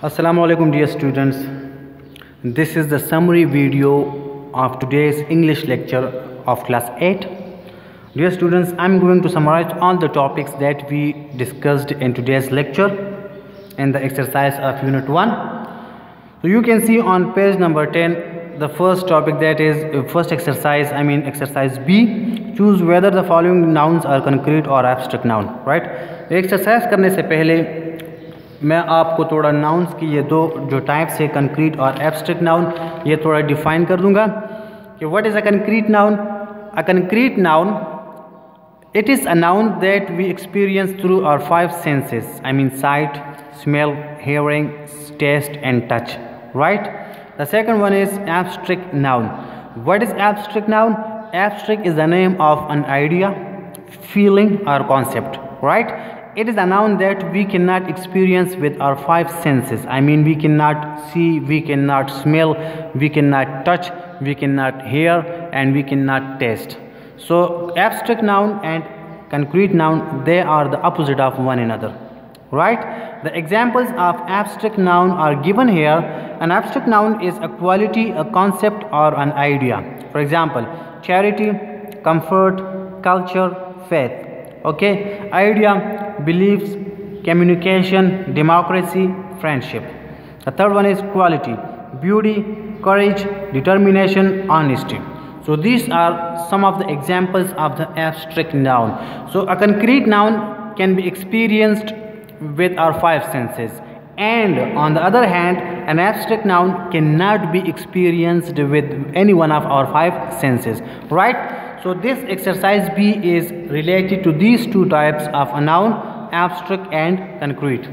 Assalamu alaikum dear students. This is the summary video of today's English lecture of class 8. Dear students, I'm going to summarize all the topics that we discussed in today's lecture in the exercise of unit 1. So you can see on page number 10 the first topic, that is first exercise, exercise B. Choose whether the following nouns are concrete or abstract noun. Right? Exercise करने से पहले मैं आपको थोड़ा nouns की ये दो जो टाइप्स है, कंक्रीट और एब्स्ट्रैक्ट नाउन, ये थोड़ा डिफाइन कर दूंगा कि what is a concrete noun. A concrete noun, it is a noun that we experience through our five senses. Sight, smell, hearing, taste and touch. Right? The second one is abstract noun. What is abstract noun? Abstract is the name of an idea, feeling or concept. Right? It is a noun that we cannot experience with our five senses. We cannot see, we cannot smell, we cannot touch, we cannot hear and we cannot taste. So abstract noun and concrete noun, they are the opposite of one another. Right? The examples of abstract noun are given here. An abstract noun is a quality, a concept or an idea. For example, charity, comfort, culture, faith. Okay, idea, beliefs, communication, democracy, friendship. The third one is quality, beauty, courage, determination, honesty. So these are some of the examples of the abstract noun. So a concrete noun can be experienced with our five senses, and on the other hand an abstract noun cannot be experienced with any one of our five senses. Right? So this exercise B is related to these two types of a noun, abstract and concrete.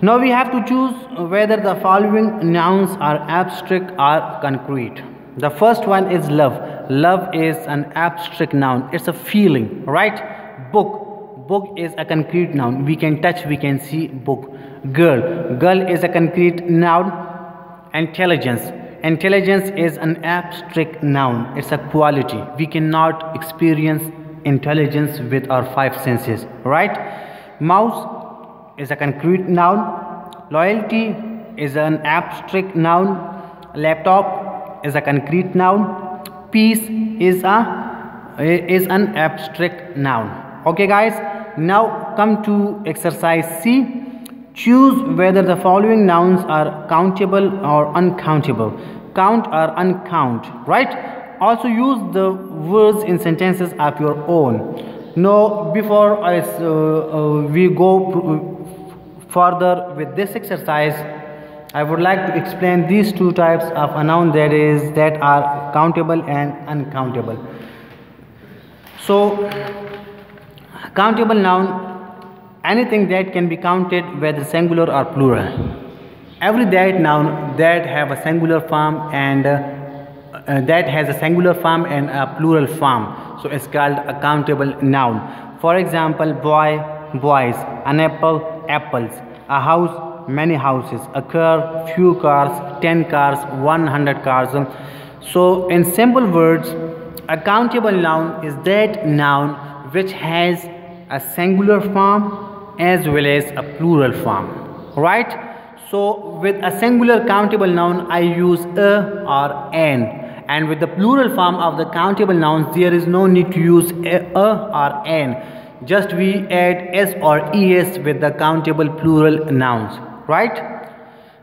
Now we have to choose whether the following nouns are abstract or concrete. The first one is love. Love is an abstract noun. It's a feeling. Right? Book is a concrete noun. We can touch, we can see book. Girl is a concrete noun. Intelligence is an abstract noun. It's a quality. We cannot experience intelligence with our five senses. Right? Mouse is a concrete noun. Loyalty is an abstract noun. Laptop is a concrete noun. Peace is an abstract noun. Okay guys, now come to exercise C. Choose whether the following nouns are countable or uncountable. Count or uncount. Right? Also use the words in sentences of your own. Now before we go further with this exercise, I would like to explain these two types of a noun, that are countable and uncountable. So countable noun, anything that can be counted whether singular or plural. Every that noun that have a singular form and that has a singular form and a plural form, so it's called a countable noun. For example, boy, boys, an apple, apples, a house, many houses, a car, few cars, 10 cars, 100 cars. So in simple words, a countable noun is that noun which has a singular form as well as a plural form. Right? So with a singular countable noun I use a or an, and with the plural form of the countable nouns there is no need to use a or an. Just we add s or es with the countable plural nouns. Right?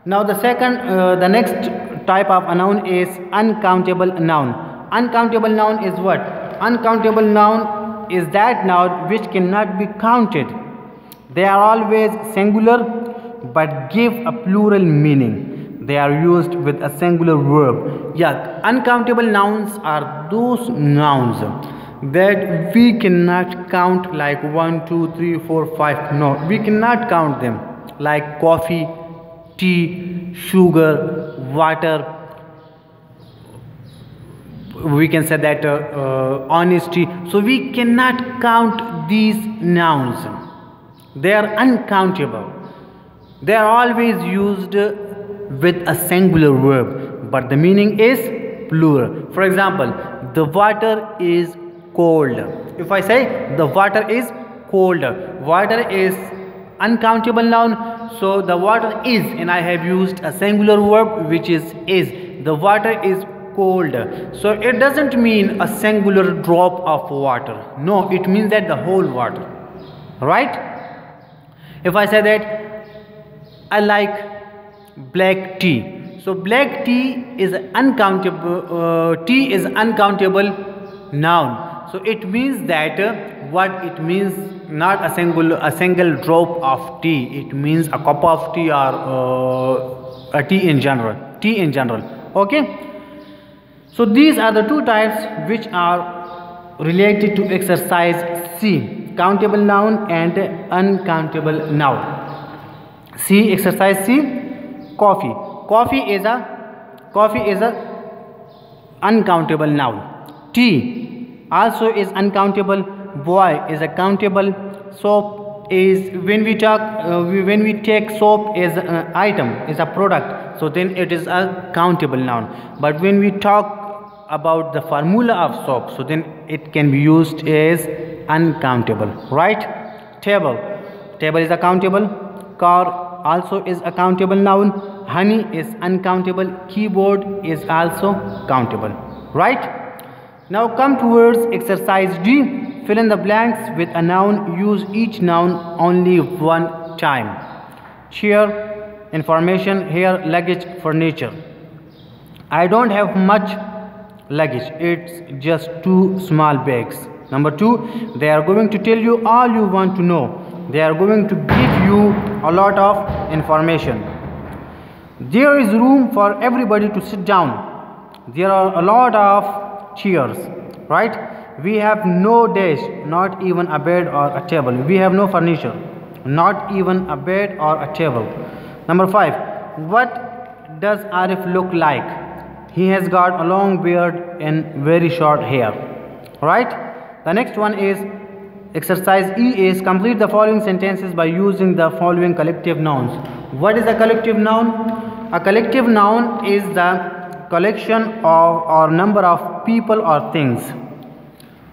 Now the next type of a noun is uncountable noun. Uncountable noun is what? Uncountable noun is that noun which cannot be counted. They are always singular but give a plural meaning. They are used with a singular verb. Yeah, uncountable nouns are those nouns that we cannot count, like 1, 2, 3, 4, 5. No, we cannot count them, like coffee, tea, sugar, water. We can say that honesty. So we cannot count these nouns. They are uncountable. They are always used with a singular verb, but the meaning is plural. For example, the water is cold. If I say the water is cold, water is uncountable noun, So the water is, and I have used a singular verb which is. The water is cold. So it doesn't mean a singular drop of water. No, it means that the whole water. Right? If I say that I like black tea. So black tea is uncountable. Tea is uncountable noun. So it means that what it means, not a single drop of tea. It means a cup of tea or a tea in general. Tea in general. Okay. So these are the two types which are related to exercise C: countable noun and uncountable noun. C, exercise C, coffee. Coffee is a uncountable noun. Tea also is uncountable. Boy is a countable. Soap is, when we take soap as an item, is a product, so then it is a countable noun. But when we talk about the formula of soap, so then it can be used as uncountable. Right? Table is a countable. Car also is a countable noun. Honey is uncountable. Keyboard is also countable. Right? Now come towards exercise D. Fill in the blanks with a noun. Use each noun only one time. Chair, information, hair, luggage, furniture. I don't have much luggage. It's just 2 small bags. Number 2, they are going to tell you all you want to know. They are going to give you a lot of information. There is room for everybody to sit down. There are a lot of chairs. Right? We have no desk, not even a bed or a table. We have no furniture, not even a bed or a table. Number 5, what does Arif look like? He has got a long beard and very short hair. Right? The next one is exercise E is complete the following sentences by using the following collective nouns. What is a collective noun? A collective noun is the collection of or number of people or things.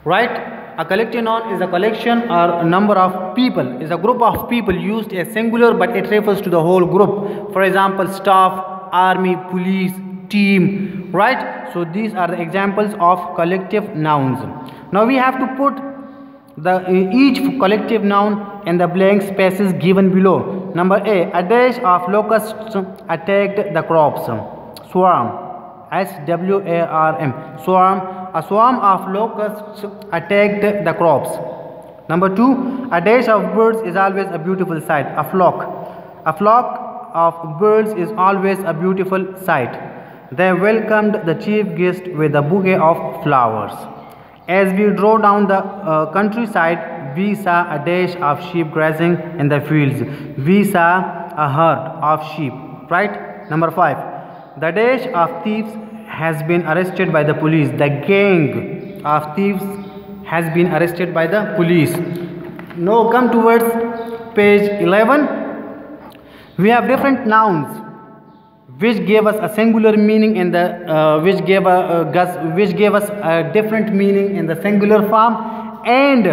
Right? A collective noun is a collection or a number of people, is a group of people used as singular, but it refers to the whole group. For example, staff, army, police, team. Right? So these are the examples of collective nouns. Now we have to put each collective noun in the blank spaces given below. Number A dash of locusts attacked the crops. Swarm, SWARM, swarm. A swarm of locusts attacked the crops. Number 2, a dash of birds is always a beautiful sight. A flock of birds is always a beautiful sight. They welcomed the chief guest with a bouquet of flowers. As we drove down the countryside, we saw a dash of sheep grazing in the fields. We saw a herd of sheep. Right? Number 5, the dash of thieves has been arrested by the police. The gang of thieves has been arrested by the police. Now come towards page 11. We have different nouns which gave us a singular meaning in the which gave us a different meaning in the singular form and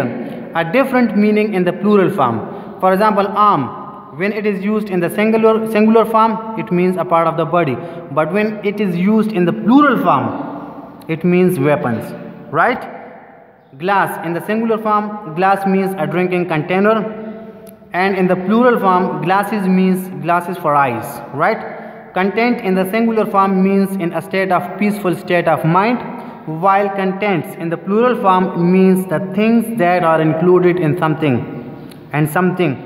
a different meaning in the plural form. For example, arm, when it is used in the singular form, it means a part of the body, but when it is used in the plural form, it means weapons. Right? Glass, in the singular form, glass means a drinking container, and in the plural form, glasses means glasses for eyes. Right? Content in the singular form means in a state of peaceful state of mind, while contents in the plural form means the things that are included in something and something.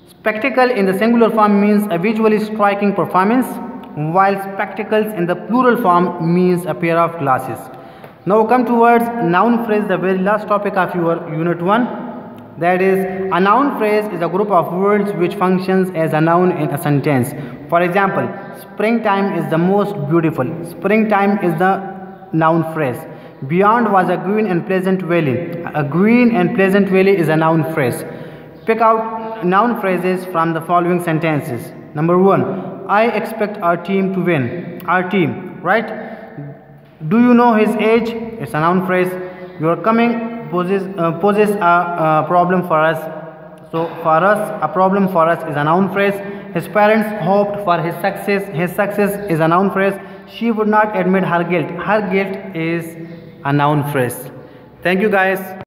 Spectacle in the singular form means a visually striking performance, while spectacles in the plural form means a pair of glasses. Now come towards noun phrase, the very last topic of your unit 1. That is, a noun phrase is a group of words which functions as a noun in a sentence. For example, springtime is the most beautiful. Springtime is the noun phrase. Beyond was a green and pleasant valley. A green and pleasant valley is a noun phrase. Pick out noun phrases from the following sentences. Number 1, I expect our team to win. Our team, right? Do you know his age? It's a noun phrase. Your coming poses a problem for us. So for us, a problem for us is a noun phrase. His parents hoped for his success. His success is a noun phrase. She would not admit her guilt. Her guilt is a noun phrase. Thank you guys.